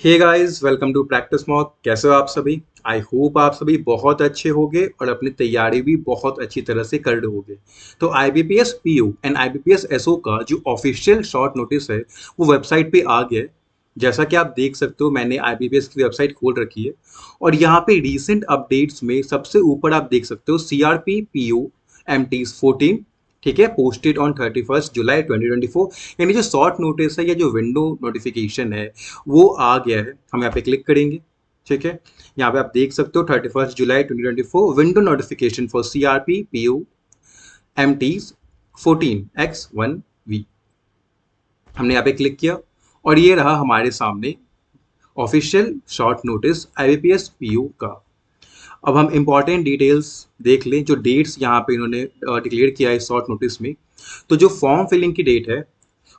Hey guys, welcome to practice mock. कैसे हो आप सभी? आई होप आप सभी बहुत अच्छे होंगे और अपनी तैयारी भी बहुत अच्छी तरह से कर रहे होंगे। तो IBPS PO and IBPS SO का जो ऑफिशियल शॉर्ट नोटिस है वो वेबसाइट पे आ गया है। जैसा कि आप देख सकते हो, मैंने आईबीपीएस की वेबसाइट खोल रखी है और यहाँ पे रिसेंट अपडेट्स में सबसे ऊपर आप देख सकते हो सीआरपी पीयू एम टी 14। ठीक है, पोस्टेड ऑन 31 जुलाई 2024। यानी जो शॉर्ट नोटिस है या जो विंडो नोटिफिकेशन है वो आ गया है। हम यहाँ पे क्लिक करेंगे। ठीक है, यहाँ पे आप देख सकते हो 31 जुलाई 2024 window notification for C R P PO M T 14X1V। हमने यहाँ पे क्लिक किया और ये रहा हमारे सामने official short notice IBPS PO का। अब हम इंपॉर्टेंट डिटेल्स देख लें। जो डेट्स यहाँ पे इन्होंने डिक्लेयर किया है शॉर्ट नोटिस में, तो जो फॉर्म फिलिंग की डेट है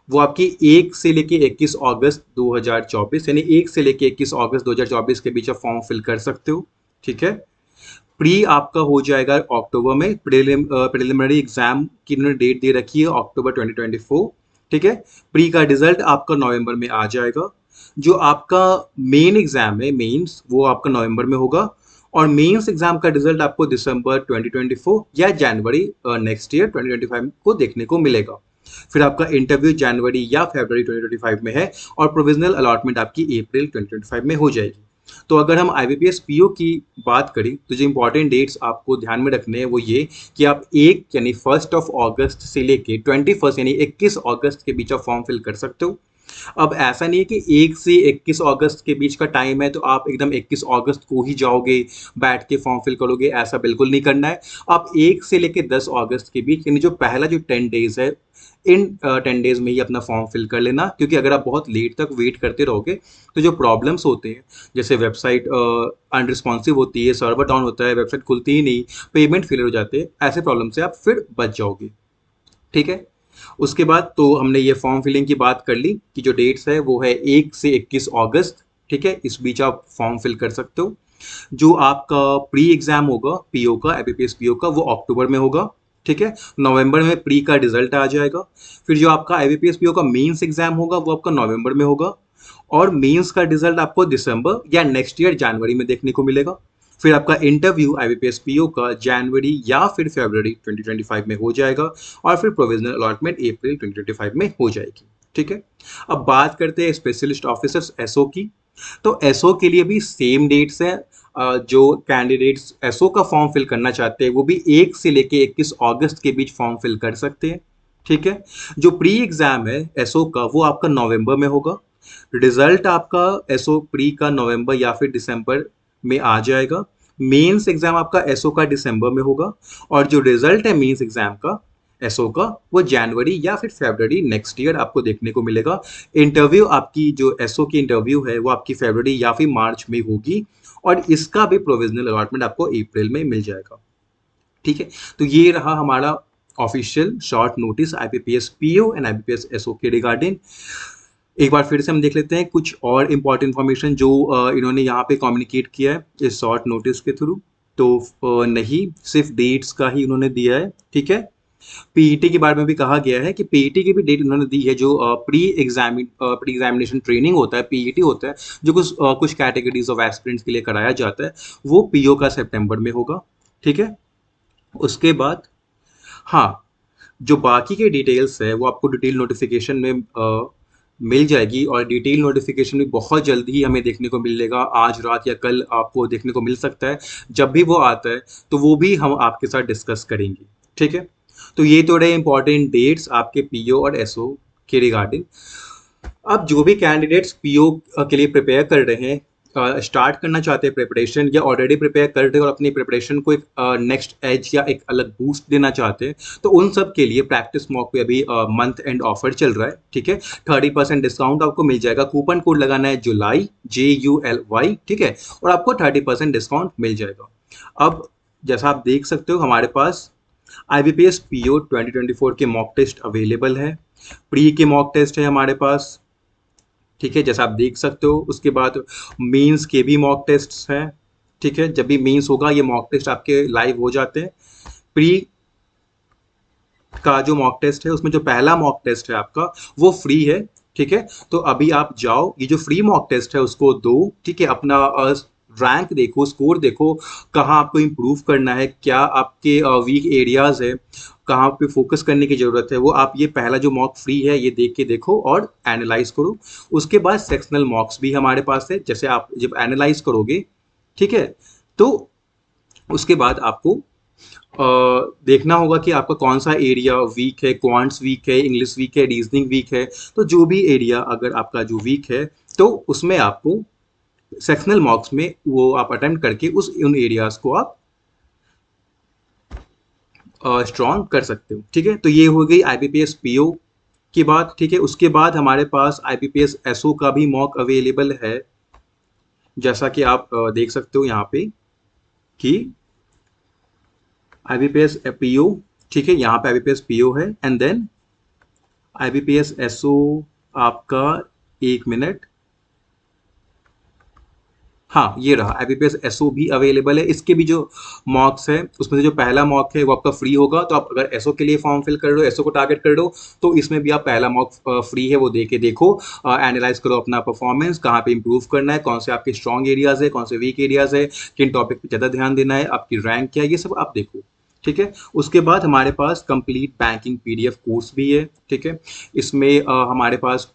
वो आपकी 1 से लेके 21 अगस्त 2024, यानी 1 से लेके 21 अगस्त 2024 के बीच आप फॉर्म फिल कर सकते हो। ठीक है, प्री आपका हो जाएगा अक्टूबर में। प्रिलिमिनरी एग्जाम की इन्होंने डेट दे रखी है अक्टूबर 2024। ठीक है, प्री का रिजल्ट आपका नवंबर में आ जाएगा। जो आपका मेन एग्जाम है, मेंस, वो आपका नवंबर में होगा और मेंस एग्जाम का रिजल्ट आपको दिसंबर 2024 या जनवरी नेक्स्ट ईयर 2025 को देखने को मिलेगा। फिर आपका इंटरव्यू जनवरी या फरवरी 2025 में है और प्रोविजनल अलॉटमेंट आपकी अप्रैल 2025 में हो जाएगी। तो अगर हम आईबीपीएस पीओ की बात करें तो जो इंपॉर्टेंट डेट्स आपको ध्यान में रखने हैं वो ये कि आप 1 यानी 1 अगस्त से लेके 21 यानी 21 अगस्त के बीच आप फॉर्म फिल कर सकते हो। अब ऐसा नहीं है कि 1 से 21 अगस्त के बीच का टाइम है तो आप एकदम 21 अगस्त को ही जाओगे, बैठ के फॉर्म फिल करोगे, ऐसा बिल्कुल नहीं करना है। आप 1 से लेके 10 अगस्त के बीच, यानी जो पहला जो 10 डेज है, इन 10 डेज में ही अपना फॉर्म फिल कर लेना। क्योंकि अगर आप बहुत लेट तक वेट करते रहोगे तो जो प्रॉब्लम्स होते हैं, जैसे वेबसाइट अनरिस्पॉन्सिव होती है, सर्वर डाउन होता है, वेबसाइट खुलती ही नहीं, पेमेंट फेलियर हो जाते हैं, ऐसे प्रॉब्लम से आप फिर बच जाओगे। ठीक है, उसके बाद तो हमने ये फॉर्म फिलिंग की बात कर ली कि जो डेट्स है वो है 1 से 21 अगस्त। ठीक है, इस बीच आप फॉर्म फिल कर सकते हो। जो आपका प्री एग्जाम होगा पीओ का, एबीपीएस पीओ का, वो अक्टूबर में होगा। ठीक है, नवंबर में प्री का रिजल्ट आ जाएगा। फिर जो आपका आईबीपीएस पीओ का मेंस एग्जाम होगा वो आपका नवंबर में होगा और मेंस का रिजल्ट आपको दिसंबर या नेक्स्ट ईयर जनवरी में देखने को मिलेगा। फिर आपका इंटरव्यू आईबीपीएस पीओ का जनवरी या फिर फरवरी 2025 में हो जाएगा और फिर प्रोविजनल अलॉटमेंट अप्रैल 2025 में हो जाएगी। ठीक है, अब बात करते हैं स्पेशलिस्ट ऑफिसर्स एसओ की। तो एसओ के लिए भी सेम डेट्स हैं। जो कैंडिडेट्स एसओ का फॉर्म फिल करना चाहते हैं वो भी 1 से लेके 21 अगस्त के बीच फॉर्म फिल कर सकते हैं। ठीक है, जो प्री एग्जाम है एसओ का वो आपका नवंबर में होगा। रिजल्ट आपका एसओ प्री का नवंबर या फिर दिसंबर में आ जाएगा। मेंस एग्जाम आपका एसओ का दिसंबर में होगा और जो रिजल्ट है मेंस एग्जाम का एसओ का वो जनवरी या फिर फरवरी नेक्स्ट ईयर आपको देखने को मिलेगा। इंटरव्यू आपकी जो एसओ की इंटरव्यू है वो आपकी फरवरी या फिर मार्च में होगी और इसका भी प्रोविजनल अलॉटमेंट आपको अप्रैल में मिल जाएगा। ठीक है, तो ये रहा हमारा official short notice IBPS PO and IBPS SO के रिगार्डिंग। एक बार फिर से हम देख लेते हैं कुछ और इंपॉर्टेंट इन्फॉर्मेशन जो इन्होंने यहाँ पे कम्युनिकेट किया है इस शॉर्ट नोटिस के थ्रू। तो नहीं सिर्फ डेट्स का ही उन्होंने दिया है। ठीक है, पीईटी के बारे में भी कहा गया है कि पीईटी की भी डेट उन्होंने दी है। जो प्री एग्जामिनेशन ट्रेनिंग होता है, पीईटी होता है, जो कुछ कैटेगरीज ऑफ एस्पिरेंट्स के लिए कराया जाता है, वो पीओ का सितंबर में होगा। ठीक है, उसके बाद हाँ, जो बाकी के डिटेल्स है वो आपको डिटेल नोटिफिकेशन में मिल जाएगी और डिटेल नोटिफिकेशन भी बहुत जल्दी ही हमें देखने को मिलेगा। आज रात या कल आपको देखने को मिल सकता है। जब भी वो आता है तो वो भी हम आपके साथ डिस्कस करेंगे। ठीक है, तो ये तो रहे इंपॉर्टेंट डेट्स आपके पीओ और एसओ के रिगार्डिंग। अब जो भी कैंडिडेट्स पीओ के लिए प्रिपेयर कर रहे हैं, स्टार्ट करना चाहते हैं प्रिपरेशन, या ऑलरेडी प्रिपेयर कर रहे हैं और अपनी प्रिपरेशन को एक नेक्स्ट एज या एक अलग बूस्ट देना चाहते हैं, तो उन सब के लिए प्रैक्टिस मॉक पे अभी मंथ एंड ऑफर चल रहा है। ठीक है, 30% डिस्काउंट आपको मिल जाएगा। कूपन कोड लगाना है जुलाई, JULY। ठीक है, और आपको 30% डिस्काउंट मिल जाएगा। अब जैसा आप देख सकते हो हमारे पास IBPS PO 2024 के मॉक टेस्ट अवेलेबल है। प्री के मॉक टेस्ट है हमारे पास। ठीक है, जैसा आप देख सकते हो। उसके बाद मेंस के भी मॉक टेस्ट हैं। ठीक है, जब भी मेंस होगा ये मॉक टेस्ट आपके लाइव हो जाते हैं। प्री का जो मॉक टेस्ट है उसमें जो पहला मॉक टेस्ट है आपका वो फ्री है। ठीक है। तो अभी आप जाओ, ये जो फ्री मॉक टेस्ट है उसको दो, ठीक है। अपना रैंक देखो, स्कोर देखो, कहाँ आपको इम्प्रूव करना है, क्या आपके वीक एरियाज है, कहाँ पे फोकस करने की ज़रूरत है, वो आप ये पहला जो मॉक फ्री है ये देख के देखो और एनालाइज करो। उसके बाद सेक्शनल मॉक्स भी हमारे पास है, जैसे आप जब एनालाइज करोगे, ठीक है, तो उसके बाद आपको देखना होगा कि आपका कौन सा एरिया वीक है, क्वांट्स वीक है, इंग्लिश वीक है, रीजनिंग वीक है। तो जो भी एरिया अगर आपका जो वीक है, तो उसमें आपको सेक्शनल मॉक्स में वो आप अटेम्प्ट करके उस उन एरियाज को आप स्ट्रॉन्ग कर सकते हो, ठीक है। तो ये हो गई आईबीपीएस पीओ की बात, ठीक है। उसके बाद हमारे पास आईबीपीएस एसओ का भी मॉक अवेलेबल है, जैसा कि आप देख सकते हो यहाँ पे कि आईबीपीएस पीओ, ठीक है, यहाँ पे आईबीपीएस पीओ है, एंड देन आईबीपीएस एसओ आपका, एक मिनट, हाँ ये रहा आईबीपीएस एसओ भी अवेलेबल है। इसके भी जो मॉक्स है उसमें से जो पहला मॉक है वो आपका फ्री होगा, तो आप अगर एसओ के लिए फॉर्म फिल कर रहे हो, एसओ को टारगेट कर रहे हो, तो इसमें भी आप पहला मॉक फ्री है वो दे के देखो, एनालाइज करो अपना परफॉर्मेंस, कहाँ पे इंप्रूव करना है, कौन से आपके स्ट्रॉन्ग एरियाज है, कौन से वीक एरियाज है, किन टॉपिक पे ज़्यादा ध्यान देना है, आपकी रैंक क्या है, ये सब आप देखो, ठीक है। उसके बाद हमारे पास कंप्लीट बैंकिंग पीडीएफ कोर्स भी है, ठीक है। इसमें हमारे पास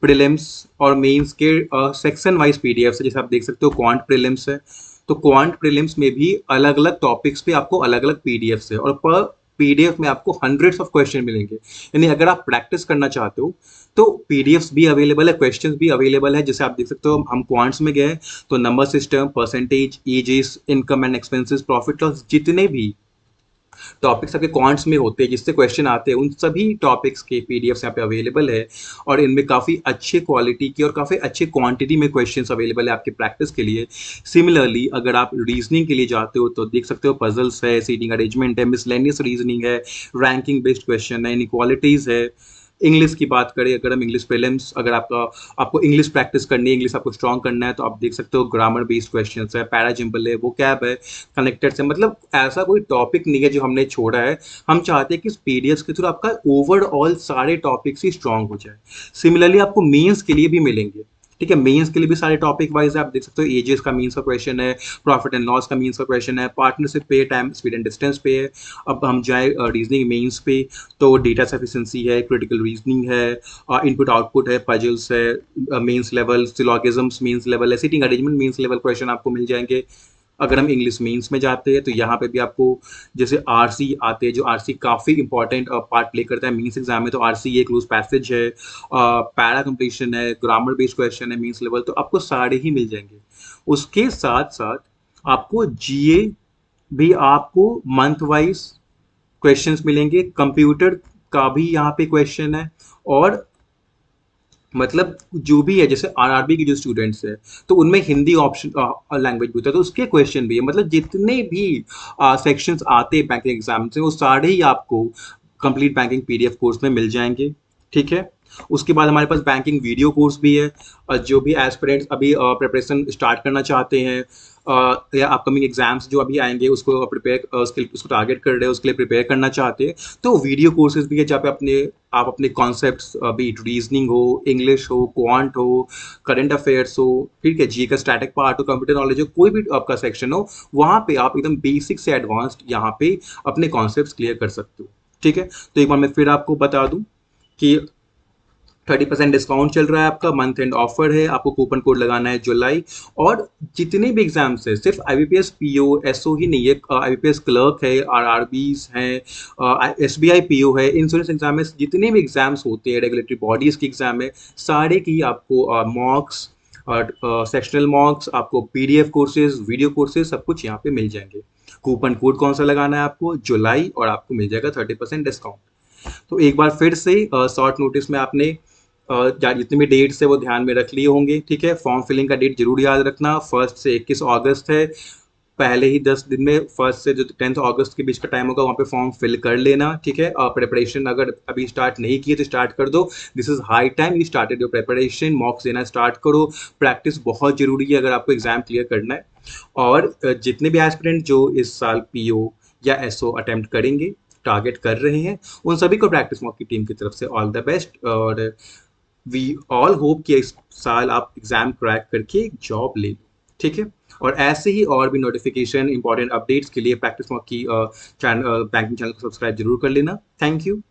प्रीलिम्स और मेंस के सेक्शन वाइज पीडीएफ है, जैसे आप देख सकते हो क्वांट प्रीलिम्स है, तो क्वांट प्रीलिम्स में भी अलग अलग टॉपिक्स पे आपको अलग अलग पीडीएफ है, और पर पीडीएफ में आपको हंड्रेड्स ऑफ क्वेश्चन मिलेंगे। यानी अगर आप प्रैक्टिस करना चाहते हो तो पीडीएफ्स भी अवेलेबल है, क्वेश्चंस भी अवेलेबल है। जैसे आप देख सकते हो हम क्वांट्स में गए तो number system, percentage, ages, income and expenses, profit loss, जितने भी टॉपिक्स आपके क्वांट्स में होते हैं जिससे क्वेश्चन आते हैं, उन सभी टॉपिक्स के पीडीएफ्स यहाँ पे अवेलेबल है। और इनमें काफ़ी अच्छे क्वालिटी की और काफ़ी अच्छे क्वांटिटी में क्वेश्चंस अवेलेबल है आपकी प्रैक्टिस के लिए। सिमिलरली अगर आप रीजनिंग के लिए जाते हो तो देख सकते हो पजल्स है, सीटिंग अरेंजमेंट है, मिसलेनियस रीजनिंग है, रैंकिंग बेस्ड क्वेश्चन है, इनक्वालिटीज़ है। इंग्लिश की बात करें अगर हम, इंग्लिश प्रीलिम्स, अगर आपको इंग्लिश प्रैक्टिस करनी है, इंग्लिश आपको स्ट्रॉन्ग करना है, तो आप देख सकते हो ग्रामर बेस्ड क्वेश्चंस है, पैराजिम्पल है, वो कैब है, कनेक्टेड से, मतलब ऐसा कोई टॉपिक नहीं है जो हमने छोड़ा है। हम चाहते हैं कि इस पीडीएफ के थ्रू आपका ओवरऑल सारे टॉपिक्स ही स्ट्रांग हो जाए। सिमिलरली आपको मेंस के लिए भी मिलेंगे, ठीक है। मेंस के लिए भी सारे टॉपिक वाइज आप देख सकते हो, एजेस का मीन्स का क्वेश्चन है, प्रॉफिट एंड लॉस का मीन्स का क्वेश्चन है, पार्टनरशिप पे, टाइम स्पीड एंड डिस्टेंस पे है। अब हम जाए रीजनिंग मेंस पे, तो डेटा सफिशिएंसी है, क्रिटिकल रीजनिंग है, इनपुट आउटपुट है, पजल्स है, mains level, syllogisms mains level है, seating arrangement mains level question आपको मिल जाएंगे। अगर हम इंग्लिश मेंस में जाते हैं तो यहाँ पे भी आपको जैसे आरसी आते हैं, जो आरसी काफ़ी इंपॉर्टेंट पार्ट प्ले करता है मेंस एग्जाम में, तो आरसी एक लूज पैसेज है, पैरा कंप्लीशन है, ग्रामर बेस्ड क्वेश्चन है मेंस लेवल, तो आपको सारे ही मिल जाएंगे। उसके साथ साथ आपको जीए भी, आपको मंथ वाइज क्वेश्चंस मिलेंगे, कंप्यूटर का भी यहाँ पे क्वेश्चन है, और मतलब जो भी है, जैसे आरआरबी के जो स्टूडेंट्स हैं तो उनमें हिंदी ऑप्शन लैंग्वेज भी होता है, तो उसके क्वेश्चन भी है। मतलब जितने भी सेक्शंस आते हैं बैंकिंग एग्जाम से, वो सारे ही आपको कंप्लीट बैंकिंग पीडीएफ कोर्स में मिल जाएंगे, ठीक है। उसके बाद हमारे पास बैंकिंग वीडियो कोर्स भी है, जो भी एस्पिरेंट्स अभी प्रिपरेशन स्टार्ट करना चाहते हैं, या अपकमिंग एग्जाम्स जो अभी आएंगे उसको प्रिपेयर, उसको टारगेट कर रहे हैं, उसके लिए प्रिपेयर करना चाहते हैं, तो वीडियो कोर्सेज भी है जहाँ पे आप अपने कॉन्सेप्ट्स, अभी रीजनिंग हो, इंग्लिश हो, क्वांट हो, करंट अफेयर्स हो, ठीक है, जी का स्टैटिक पार्ट हो, कंप्यूटर नॉलेज हो, कोई भी आपका सेक्शन हो, वहाँ पे आप एकदम बेसिक से एडवांस्ड यहाँ पे अपने कॉन्सेप्ट्स क्लियर कर सकते हो, ठीक है। तो एक बार मैं फिर आपको बता दूं कि 30% डिस्काउंट चल रहा है, आपका मंथ एंड ऑफर है, आपको कूपन कोड लगाना है जुलाई। और जितने भी एग्जाम्स है, सिर्फ आईबीपीएस पीओ एसओ ही नहीं है, आईबीपीएस क्लर्क है, आरआरबीज हैं, एसबीआई पीओ है, इंश्योरेंस एग्जाम में जितने भी एग्जाम्स होते हैं, रेगुलेटरी बॉडीज के एग्जाम है, सारे की आपको मॉक्स और सेक्शनल मॉक्स, आपको पीडीएफ कोर्सेज, वीडियो कोर्सेज, सब कुछ यहाँ पे मिल जाएंगे। कूपन कोड कौन सा लगाना है आपको, जुलाई, और आपको मिल जाएगा 30% डिस्काउंट। तो एक बार फिर से शॉर्ट नोटिस में आपने जितने भी डेट्स है वो ध्यान में रख लिए होंगे, ठीक है। फॉर्म फिलिंग का डेट जरूर याद रखना, 1 से 21 अगस्त है। पहले ही 10 दिन में, 1 से जो 10 अगस्त के बीच का टाइम होगा वहाँ पे फॉर्म फिल कर लेना, ठीक है। प्रिपरेशन अगर अभी स्टार्ट नहीं किए तो स्टार्ट कर दो, this is high time, you started your preparation, मॉक्स देना स्टार्ट करो। प्रैक्टिस बहुत जरूरी है अगर आपको एग्जाम क्लियर करना है। और जितने भी एस्पिरेंट जो इस साल पीओ या एसओ अटेम्प्ट करेंगे, टारगेट कर रहे हैं, उन सभी को प्रैक्टिस मॉक की टीम की तरफ से ऑल द बेस्ट। और वी ऑल होप कि इस साल आप एग्जाम क्रैक करके एक जॉब ले लो, ठीक है। और ऐसे ही और भी नोटिफिकेशन इंपॉर्टेंट अपडेट्स के लिए प्रैक्टिस मॉक की बैंकिंग चैनल को सब्सक्राइब जरूर कर लेना। Thank you.